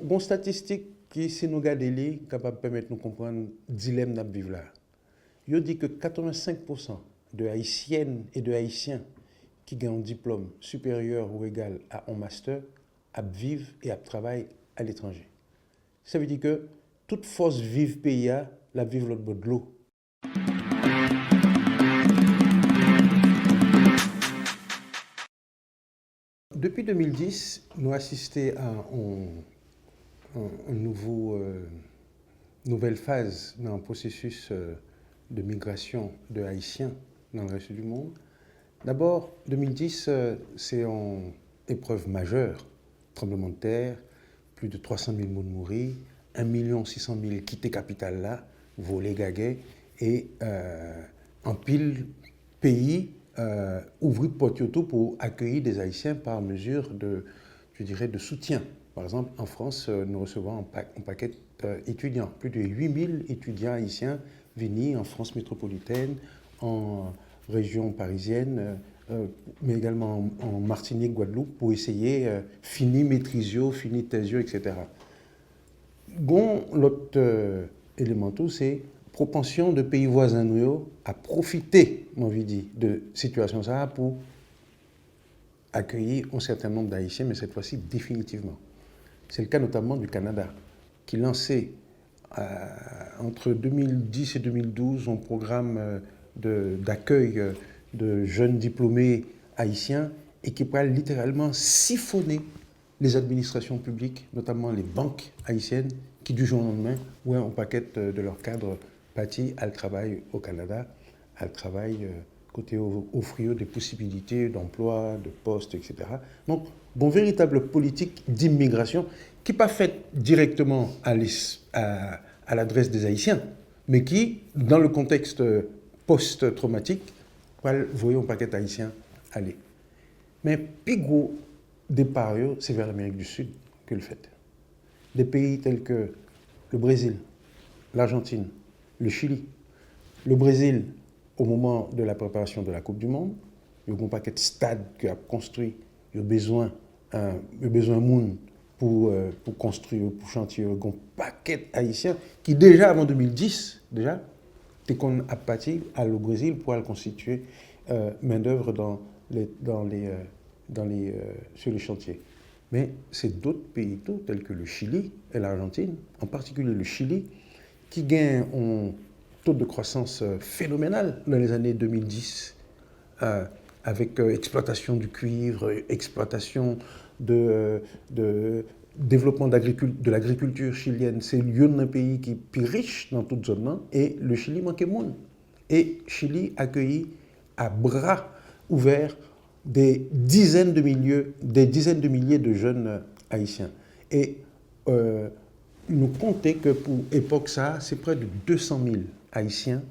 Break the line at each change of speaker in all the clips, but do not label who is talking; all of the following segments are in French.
Bon statistique qui, si nous regardons, est capable de permettre de nous comprendre le dilemme que nous vivons là. Il dit que 85% de Haïtiennes et de Haïtiens qui ont un diplôme supérieur ou égal à un master vivent et travaillent à l'étranger. Ça veut dire que toute force vive pays la vive l'autre bout de l'eau. Depuis 2010, nous assistons à une nouvelle phase dans le processus de migration de Haïtiens dans le reste du monde. D'abord, 2010, c'est une épreuve majeure. Tremblement de terre, plus de 300 000 personnes mourir, 1 600 000 quittés capitale là, volés, gagués, et en pile pays ouvrir porte pour accueillir des Haïtiens par mesure de, je dirais, de soutien. Par exemple, en France, nous recevons un paquet d'étudiants, plus de 8 000 étudiants haïtiens venus en France métropolitaine, en région parisienne, mais également en Martinique, Guadeloupe, pour essayer finir maîtrisio, finir thésio, etc. Bon, l'autre élément tout, c'est propension de pays voisins nous à profiter, mon dit, de situation ça pour accueillir un certain nombre d'Haïtiens, mais cette fois-ci définitivement. C'est le cas notamment du Canada, qui lançait entre 2010 et 2012 un programme d'accueil de jeunes diplômés haïtiens et qui pourrait littéralement siphonner les administrations publiques, notamment les banques haïtiennes, qui du jour au lendemain, ouais, un paquet de leurs cadres partis à le travail au Canada, à le travail côté offrir des possibilités d'emploi, de postes, etc. Donc, bon, véritable politique d'immigration qui n'est pas faite directement à l'adresse des Haïtiens, mais qui, dans le contexte post-traumatique, voyons un paquet haïtien aller. Mais plus gros départ, c'est vers l'Amérique du Sud que le fait. Des pays tels que le Brésil, l'Argentine, le Chili. Le Brésil, au moment de la préparation de la Coupe du Monde, il y a un paquet de stades qui a construit, il y a besoin de monde pour construire, pour chantier, il y a un paquet haïtien qui déjà avant 2010, déjà, qu'on a parti au Brésil pour constituer main-d'œuvre sur les chantiers. Mais c'est d'autres pays tels que le Chili et l'Argentine, en particulier le Chili, qui gagnent un taux de croissance phénoménal dans les années 2010, avec exploitation du cuivre, exploitation de développement de l'agriculture chilienne. C'est un pays qui est plus riche dans toute zone, et le Chili manquait monde. Et Chili accueillit à bras ouverts des dizaines de milliers de jeunes haïtiens. Et nous comptons que pour l'époque, c'est près de 200 000 haïtiens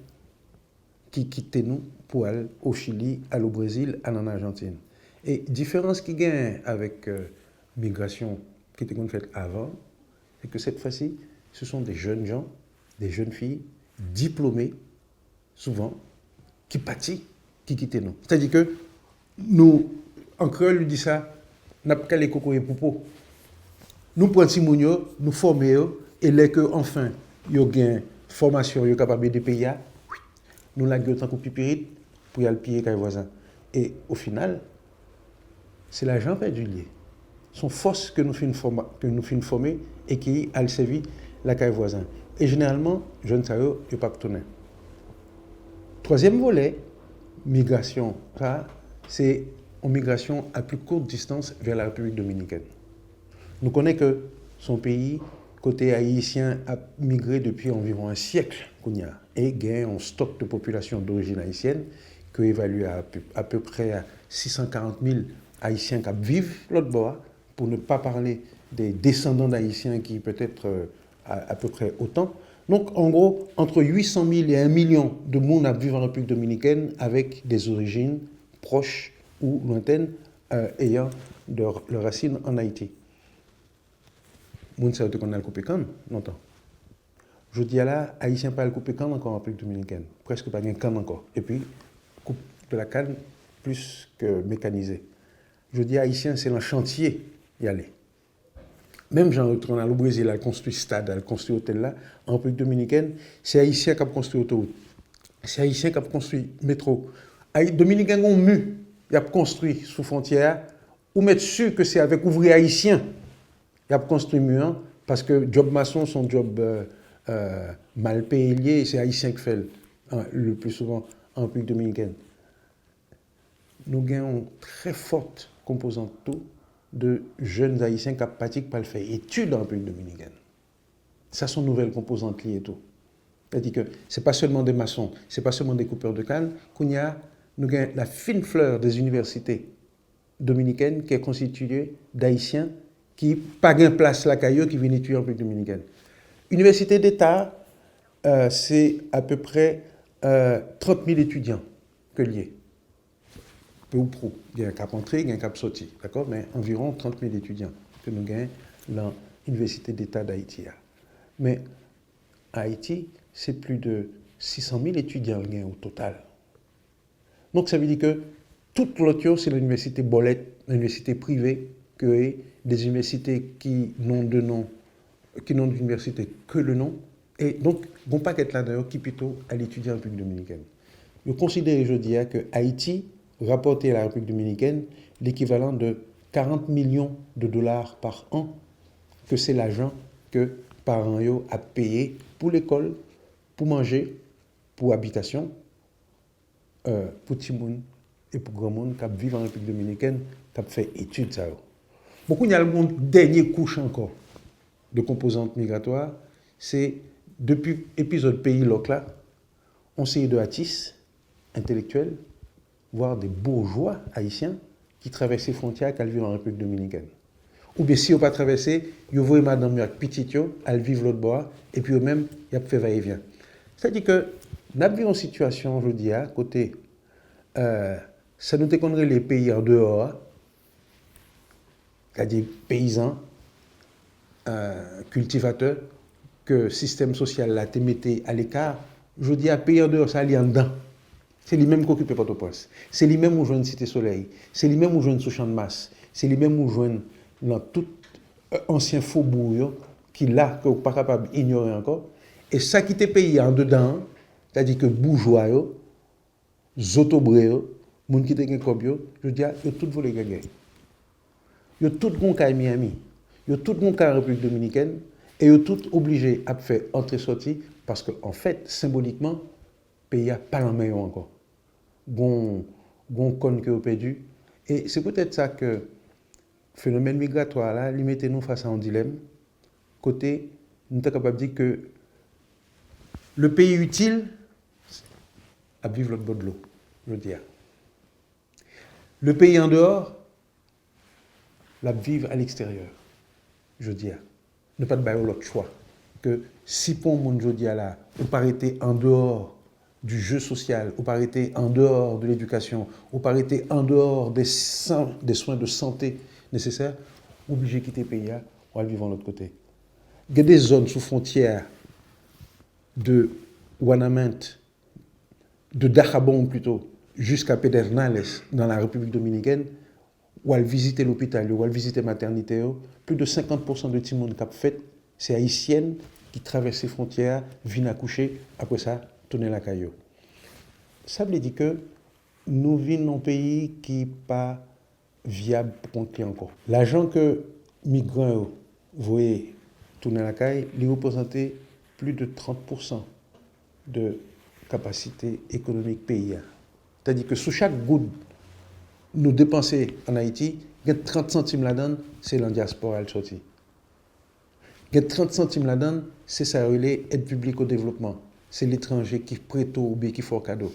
qui quittaient nous pour aller au Chili, aller au Brésil, aller en Argentine. Et différence qui gagne avec migration qui était faite avant, c'est que cette fois-ci, ce sont des jeunes gens, des jeunes filles, diplômées, souvent, qui pâtissent, qui quittent nous. C'est-à-dire que nous, en créole, lui dit ça, n'a pas les cocos et poupos. Nous prenons Simounio, nous formons, et là que enfin, il y a une formation, il est capable de payer, nous la gueule tant que pipirite pour y aller piller les voisins. Et au final, c'est l'argent perdu lié. Son force que nous finissons former et qui a servi la caille voisin. Et généralement, je ne sais pas tourner. Troisième volet, migration, ça, c'est une migration à plus courte distance vers la République dominicaine. Nous connaissons que son pays, côté haïtien, a migré depuis environ un siècle et gagne un stock de population d'origine haïtienne qui est évalué à peu près à 640 000 haïtiens qui vivent l'autre bord, pour ne pas parler des descendants d'haïtiens qui peut-être à peu près autant. Donc, en gros, entre 800 000 et 1 million de monde vivent en République dominicaine avec des origines proches ou lointaines ayant leurs racines en Haïti. Moun sa qu'on a le coupé canne longtemps. Je dis à là, Haïtien pas le coupé canne encore en République dominicaine, presque pas de canne encore. Et puis, coupe de la canne plus que mécanisée. Je dis Haïtien, c'est un chantier y aller. Même Jean retourne au Brésil, elle construit stade, elle construit hôtel là. En République dominicaine, c'est Haïtien qui a construit autoroute. C'est Haïtien qui a construit métro. Les Dominicains ont mu, ils ont construit sous frontière. Ou mettre sûr que c'est avec ouvriers haïtiens ils ont construit mur parce que job maçon, son job mal payé, c'est Haïtien qui fait le plus souvent en République dominicaine. Nous avons une très forte composante tout de jeunes Haïtiens qui pratiquent pas le fait études en République dominicaine. Ça, sont nouvelles composantes liées tout. C'est-à-dire que ce n'est pas seulement des maçons, ce n'est pas seulement des coupeurs de canne, nous avons la fine fleur des universités dominicaines qui est constituée d'Haïtiens qui n'ont pas de place la caillou qui viennent étudier en République dominicaine. Université d'État, c'est à peu près 30 000 étudiants que liés. Peu ou prou. Il y a un cap entré, il y a un cap sorti. D'accord? Mais environ 30 000 étudiants que nous gagnons dans l'Université d'État d'Haïti. Mais à Haïti, c'est plus de 600 000 étudiants au total. Donc ça veut dire que toute l'autre, c'est l'université Bolette, l'université privée, que des universités qui n'ont de nom, qui n'ont d'université que le nom. Et donc, bon paquet là-dedans qui plutôt à l'étudiant en République dominicaine. Je considère aujourd'hui que Haïti rapporté à la République dominicaine l'équivalent de 40 millions de dollars par an, que c'est l'argent que parents a payé pour l'école, pour manger, pour habitation, pour Timoun et pour grand monde qui vivent en République dominicaine, qui fait études. Ça. Beaucoup, il y a une dernière couche encore de composantes migratoires, c'est depuis l'épisode pays local, on s'est de artistes intellectuels, voire des bourgeois haïtiens qui traversent les frontières qui vivent en République dominicaine. Ou bien si on pas traversé, ils voient madame avec petit elle vivent l'autre bord et puis eux-mêmes ils fait va-et-vient. C'est-à-dire que nous avons une situation aujourd'hui à côté ça nous déconnerait les pays en dehors, c'est-à-dire paysans, cultivateurs, que le système social là te mettait à l'écart. Je dis à pays en dehors, ça allait en dedans. C'est lui-même qui occupe Port-au-Prince. C'est lui-même où joue une Cité Soleil. C'est lui-même où joue une Sous-Champ de Masse. C'est lui-même où joue dans tout ancien faubourg qui là, que vous pas capable d'ignorer encore. Et ça qui était payé en dedans, c'est-à-dire que bourgeois, zotobré, moun qui te gen kob yo, je dis, yo tout volé gagné. Yo tout gon kay Miami. Yo tout gon kay République dominicaine et yo tout obligé à faire entrée-sortie parce que en fait, symboliquement, pays a pas la meilleure encore. Gon con que vous perdu. Et c'est peut-être ça que le phénomène migratoire là, lui mettait nous face à un dilemme. Côté, nous sommes capables de dire que le pays utile à vivre l'autre bord de l'eau, je veux dire. Le pays en dehors, la vivre à l'extérieur, je veux dire. Ne pas de bailler l'autre choix. Que si pour mon je dis là, on pas été en dehors du jeu social, ou pas été en dehors de l'éducation, ou pas été en dehors des soins de santé nécessaires, obligé de quitter le pays, ou aller vivre de l'autre côté. Il y a des zones sous frontières de Wanament, de Dajabon plutôt, jusqu'à Pedernales, dans la République dominicaine, où elle visiter l'hôpital, où elle visiter la maternité, plus de 50% de Timon Cap fait, c'est haïtienne qui traverse les frontières, viennent accoucher, après ça, tourner la caillou. Ça veut dire que nous vivons dans un pays qui n'est pas viable pour compter encore. L'argent que les migrants voyaient tourner la caille, il représentait plus de 30% de capacité économique pays. C'est-à-dire que sous chaque goutte nous dépenser en Haïti, il y a 30 centimes là-dedans, c'est la diaspora qui sorti. Il y a 30 centimes là-dedans, c'est ça relais aide publique au développement. C'est l'étranger qui prête ou bien qui fait cadeau.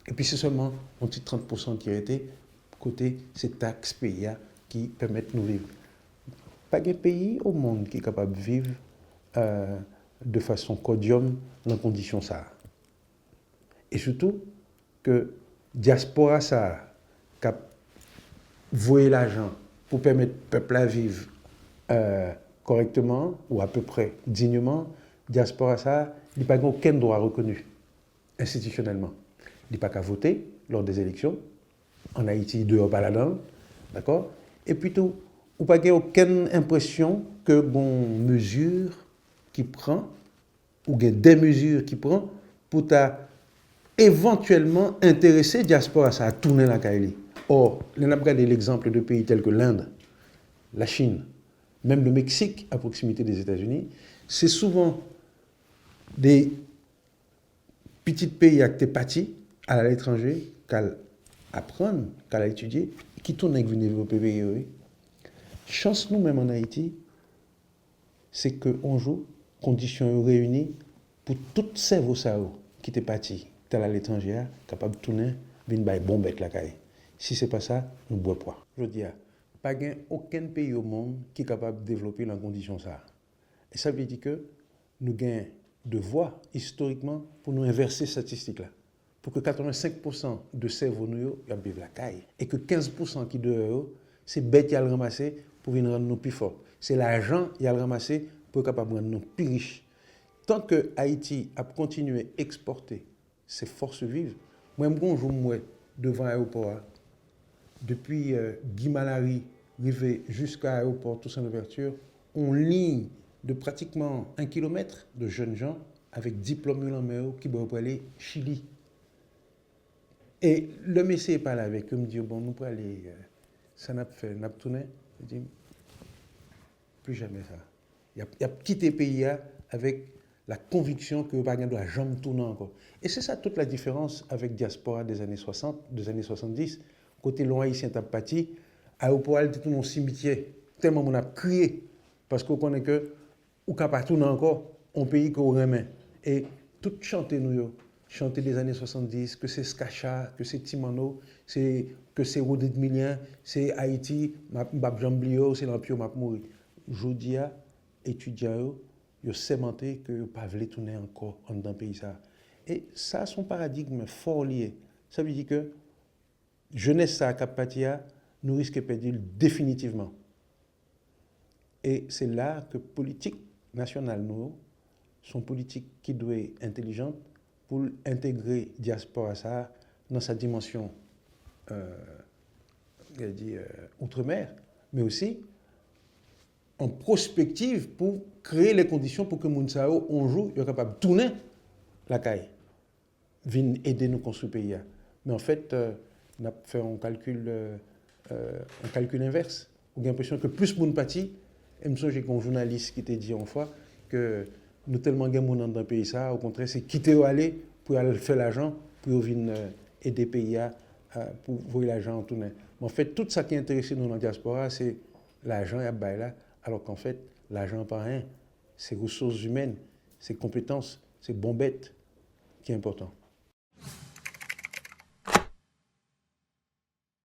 Et puis c'est seulement un petit 30% qui a été côté ces taxes pays qui permettent de nous vivre. Pas de pays au monde qui est capable de vivre de façon codium dans les conditions ça. Et surtout que diaspora ça cap voyer l'argent pour permettre au peuple à vivre correctement ou à peu près dignement, diaspora ça, il n'y a pas aucun droit reconnu institutionnellement. Il n'y a pas qu'à voter lors des élections. En Haïti, dehors pas là-dedans, d'accord. Et plutôt, ou pas aucune impression que bon mesure qui prend ou des mesures qui prend pour ta éventuellement intéresser diaspora ça à tourner la Kaili. Or, on a regardé l'exemple de pays tels que l'Inde, la Chine, même le Mexique à proximité des États-Unis, c'est souvent des petits pays qui sont partis à l'étranger, qu'à apprendre, qu'à étudier, qui tournent avec développer pays. Chance nous-mêmes en Haïti, c'est qu'on joue conditions réunies pour tout cerveau qui est parti à l'étranger, capable de tourner, venir bon bête la caille. Si ce n'est pas ça, nous ne boivons pas. Je dis, pas aucun pays au monde qui est capable de développer dans conditions ça. Et ça veut dire que nous gagnons de voix historiquement pour nous inverser cette statistique-là. Pour que 85% de cerveau nous vivent la caille. Et que 15% qui dehors, c'est bête qui a le ramasser pour venir rendre nous plus forts. C'est l'argent qui a le ramasser pour être capable de rendre nous plus riches. Tant que Haïti a continué à exporter ses forces vives, moi-même, quand je suis devant l'aéroport, depuis Guy Malary, arrivé jusqu'à l'aéroport, tout en ouverture, on ligne de pratiquement 1 kilomètre de jeunes gens avec diplôme en main qui vont aller Chili. Et le monsieur parle avec eux, me dit bon, nous pour aller, ça n'a pas fait, n'a pas tourné. Je dis, plus jamais ça. Il a quitté le pays avec la conviction que le ne doit jamais tourner encore. Et c'est ça toute la différence avec diaspora des années 60, des années 70. Côté long haïtien t'a parti, aéroport était tout mon cimetière. Tellement on a crié parce qu'on connaît que ou capable tourner encore un pays qu'on remet. Et tout chanter nous chanter des années 70, que c'est Skacha, que c'est Timano, que c'est Rodrigue Milien, c'est Haïti, Mbap Jamblio, c'est l'Empire m'a mourir. Jodia étudiants ils ont sémenté que ne pas tourner encore dans le pays. Et ça, son paradigme fort lié. Ça veut dire que jeunesse à Cap-Patia, nous risquons de perdre définitivement. Et c'est là que politique nationale, nous, sont politiques qui doivent être intelligentes pour intégrer la diaspora ça, dans sa dimension outre-mer, mais aussi en prospective pour créer les conditions pour que Mounsao, un jour, soit capable de tourner la caille, vienne aider nous construire le pays. Mais en fait, on a fait un calcul inverse. On a l'impression que plus de monde partit, et je j'ai un journaliste qui t'a dit une fois que nous tellement de monde dans le pays, ça, au contraire, c'est quitter ou aller pour aller faire l'argent, pour venir aider le pays pour voir l'argent en tourner. Mais en fait, tout ça qui est intéressé dans la diaspora, c'est l'argent et là. Alors qu'en fait, l'argent pas rien, c'est ressources humaines, c'est compétences, c'est bon bête qui est important.